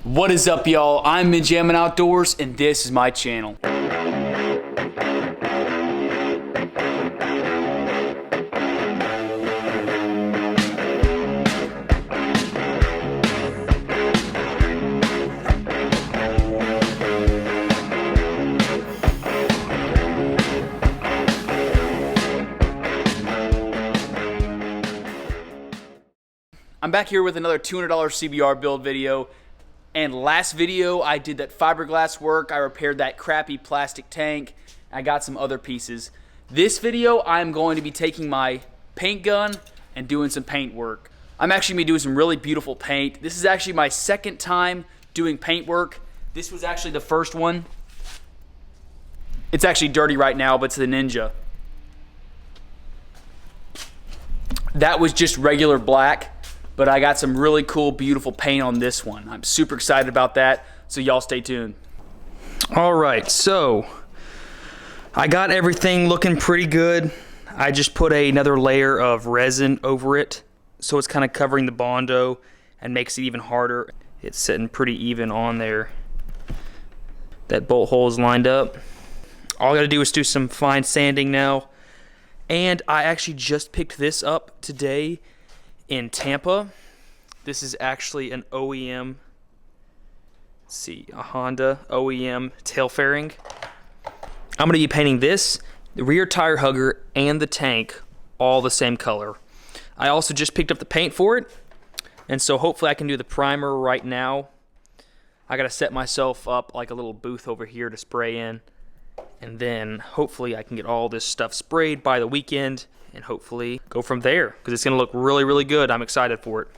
What is up, y'all? I'm Benjamin Outdoors, and this is my channel. I'm back here with another $200 CBR build video. And last video, I did that fiberglass work. I repaired that crappy plastic tank. I got some other pieces. This video, I'm going to be taking my paint gun and doing some paint work. I'm actually going to be doing some really beautiful paint. This is actually my second time doing paint work. This was actually the first one. It's actually dirty right now, but it's the Ninja. That was just regular black. But I got some really cool, beautiful paint on this one. I'm super excited about that, so y'all stay tuned. All right, so I got everything looking pretty good. I just put another layer of resin over it, so it's kind of covering the Bondo and makes it even harder. It's sitting pretty even on there. That bolt hole is lined up. All I gotta do is do some fine sanding now. And I actually just picked this up today in Tampa. This is actually an OEM, let's see, a Honda OEM tail fairing. I'm gonna be painting this, the rear tire hugger, and the tank all the same color. I also just picked up the paint for it, and so hopefully I can do the primer right now. I gotta set myself up like a little booth over here to spray in, and then hopefully I can get all this stuff sprayed by the weekend and hopefully go from there, because it's gonna look really, really good. I'm excited for it.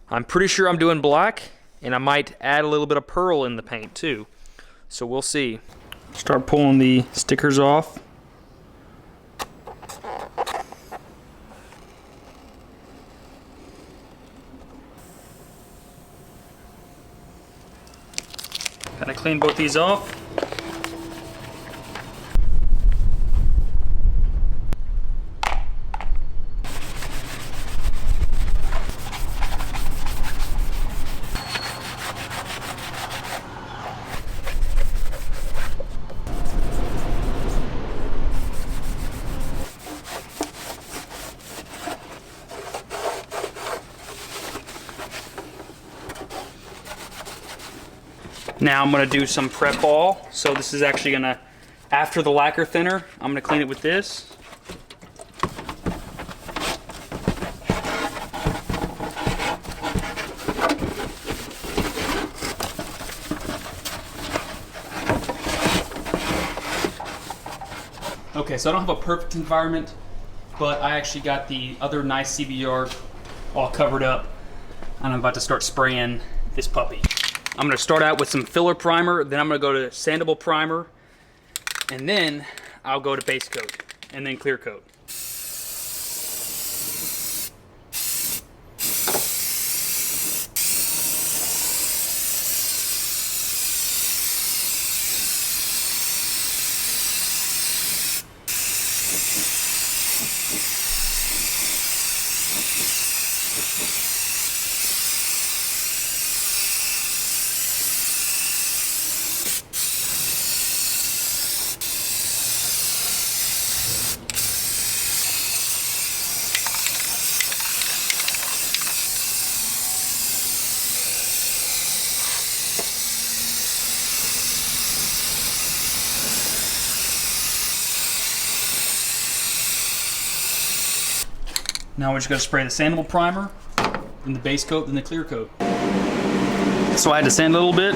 I'm pretty sure I'm doing black, and I might add a little bit of pearl in the paint too. So we'll see. Start pulling the stickers off. Gotta clean both these off. Now I'm gonna do some prep all. So this is actually gonna, after the lacquer thinner, I'm gonna clean it with this. Okay, so I don't have a perfect environment, but I actually got the other nice CBR all covered up, and I'm about to start spraying this puppy. I'm gonna start out with some filler primer, then I'm gonna go to sandable primer, and then I'll go to base coat, and then clear coat. Now we're just going to spray the sandable primer, then the base coat, then the clear coat. So I had to sand a little bit.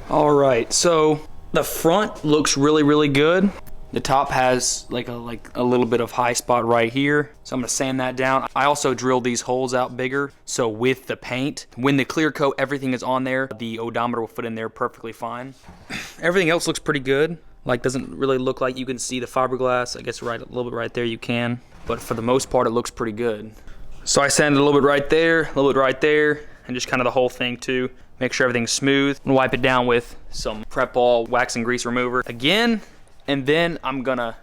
All right, so the front looks really, really good. The top has like a little bit of high spot right here, so I'm gonna sand that down. I also drilled these holes out bigger, so with the paint, when the clear coat, everything is on there, the odometer will fit in there perfectly fine. Everything else looks pretty good. Like, doesn't really look like you can see the fiberglass. I guess right a little bit right there you can, but for the most part it looks pretty good. So I sanded a little bit right there, a little bit right there, and just kind of the whole thing too. Make sure everything's smooth, and wipe it down with some Prep Ball wax and grease remover again, and then I'm gonna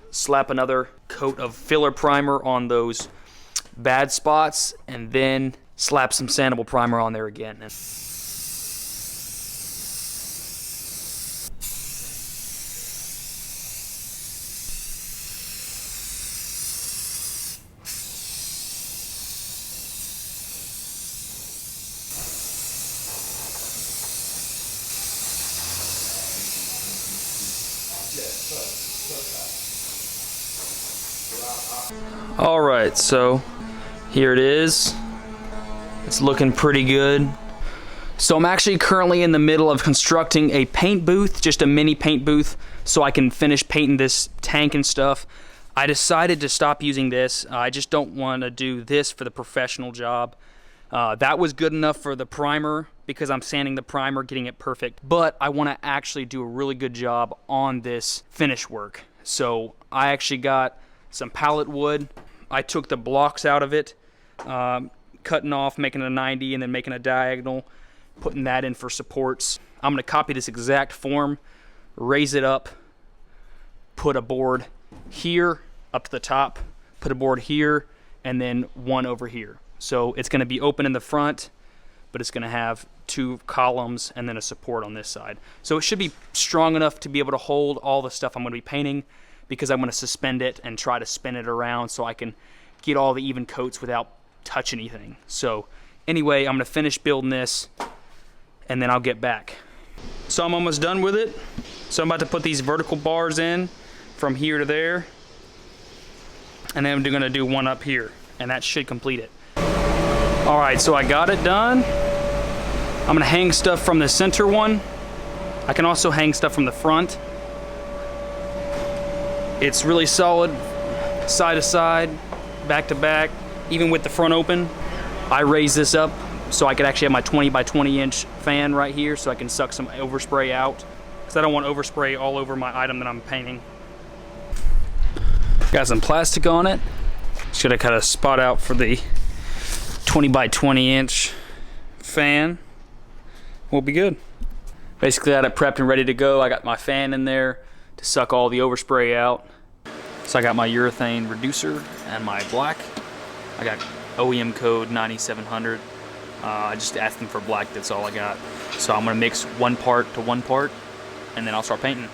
slap another coat of filler primer on those bad spots, and then slap some sandable primer on there again. All right, so here it is. It's looking pretty good. So I'm actually currently in the middle of constructing a paint booth, just a mini paint booth, so I can finish painting this tank and stuff. I decided to stop using this. I just don't want to do this for the professional job. That was good enough for the primer because I'm sanding the primer, getting it perfect. But I want to actually do a really good job on this finish work. So I actually got some pallet wood. I took the blocks out of it, cutting off, making a 90, and then making a diagonal, putting that in for supports. I'm gonna copy this exact form, raise it up, put a board here up to the top, put a board here, and then one over here. So it's gonna be open in the front, but it's gonna have 2 columns and then a support on this side. So it should be strong enough to be able to hold all the stuff I'm gonna be painting, because I'm gonna suspend it and try to spin it around so I can get all the even coats without touch anything. So anyway, I'm gonna finish building this and then I'll get back. So I'm almost done with it. So I'm about to put these vertical bars in from here to there. And then I'm gonna do one up here, and that should complete it. All right, so I got it done. I'm gonna hang stuff from the center one. I can also hang stuff from the front. It's really solid, side to side, back to back, even with the front open. I raised this up so I could actually have my 20 by 20 inch fan right here so I can suck some overspray out, because I don't want overspray all over my item that I'm painting. Got some plastic on it. Just gotta cut a spot out for the 20 by 20 inch fan. We'll be good. Basically, I got it prepped and ready to go. I got my fan in there to suck all the overspray out. So I got my urethane reducer and my black. I got OEM code 9700. I just asked them for black, that's all I got. So I'm gonna mix 1 part to 1 part, and then I'll start painting.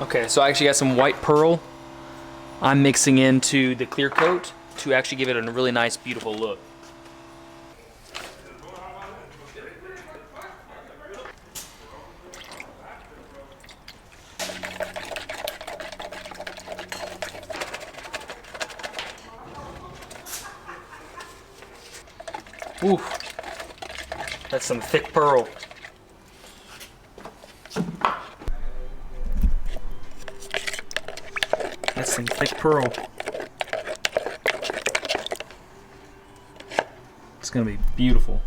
Okay, so I actually got some white pearl I'm mixing into the clear coat to actually give it a really nice, beautiful look. Ooh, that's some thick pearl. That's some thick pearl. It's gonna be beautiful.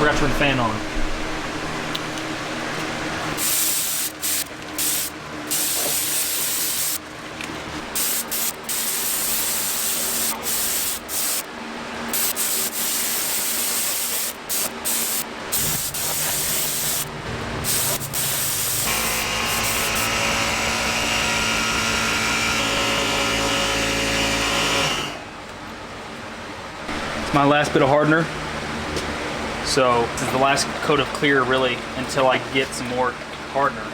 Forgot to turn the fan on. My last bit of hardener. So this is the last coat of clear really until I get some more hardener.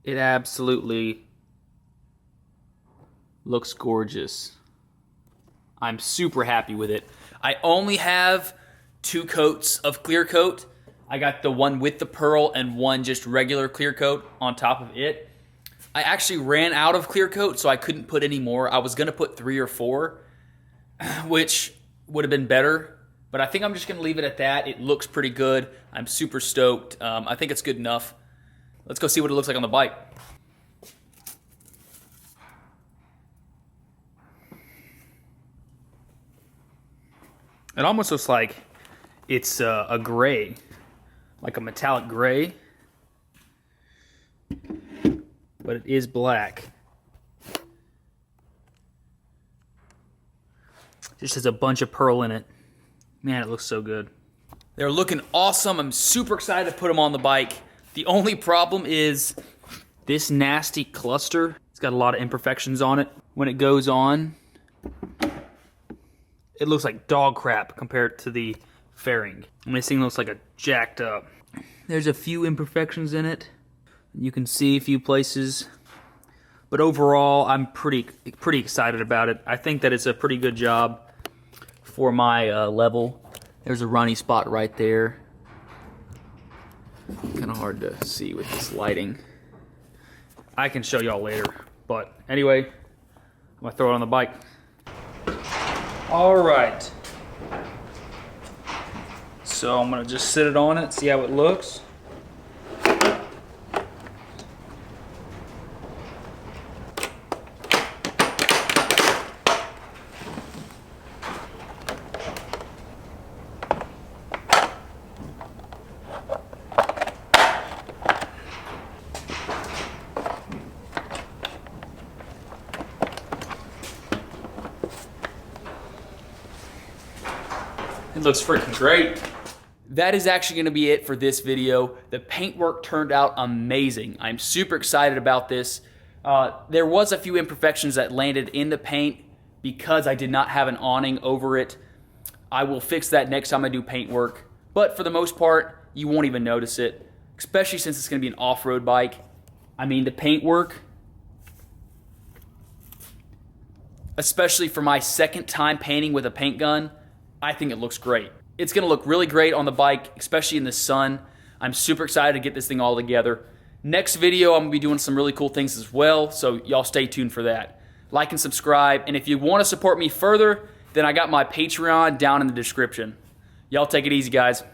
It absolutely looks gorgeous. I'm super happy with it. I only have 2 coats of clear coat. I got the one with the pearl and one just regular clear coat on top of it. I actually ran out of clear coat, so I couldn't put any more. I was gonna put 3 or 4, which would have been better, but I think I'm just gonna leave it at that. It looks pretty good. I'm super stoked. I think it's good enough. Let's go see what it looks like on the bike. It almost looks like it's a gray, like a metallic gray, but it is black. Just has a bunch of pearl in it. Man, it looks so good. They're looking awesome. I'm super excited to put them on the bike. The only problem is this nasty cluster. It's got a lot of imperfections on it. When it goes on, it looks like dog crap compared to the fairing. And this thing looks like a jacked up. There's a few imperfections in it. You can see a few places. But overall, I'm pretty excited about it. I think that it's a pretty good job for my level. There's a runny spot right there. Kind of hard to see with this lighting. I can show y'all later. But anyway, I'm gonna throw it on the bike. All right. So I'm gonna just sit it on it, see how it looks. It looks freaking great. That is actually gonna be it for this video. The paintwork turned out amazing. I'm super excited about this. There was a few imperfections that landed in the paint because I did not have an awning over it. I will fix that next time I do paintwork. But for the most part, you won't even notice it, especially since it's gonna be an off-road bike. I mean, the paintwork, especially for my second time painting with a paint gun, I think it looks great. It's gonna look really great on the bike, especially in the sun. I'm super excited to get this thing all together. Next video, I'm gonna be doing some really cool things as well, so y'all stay tuned for that. Like and subscribe, and if you wanna support me further, then I got my Patreon down in the description. Y'all take it easy, guys.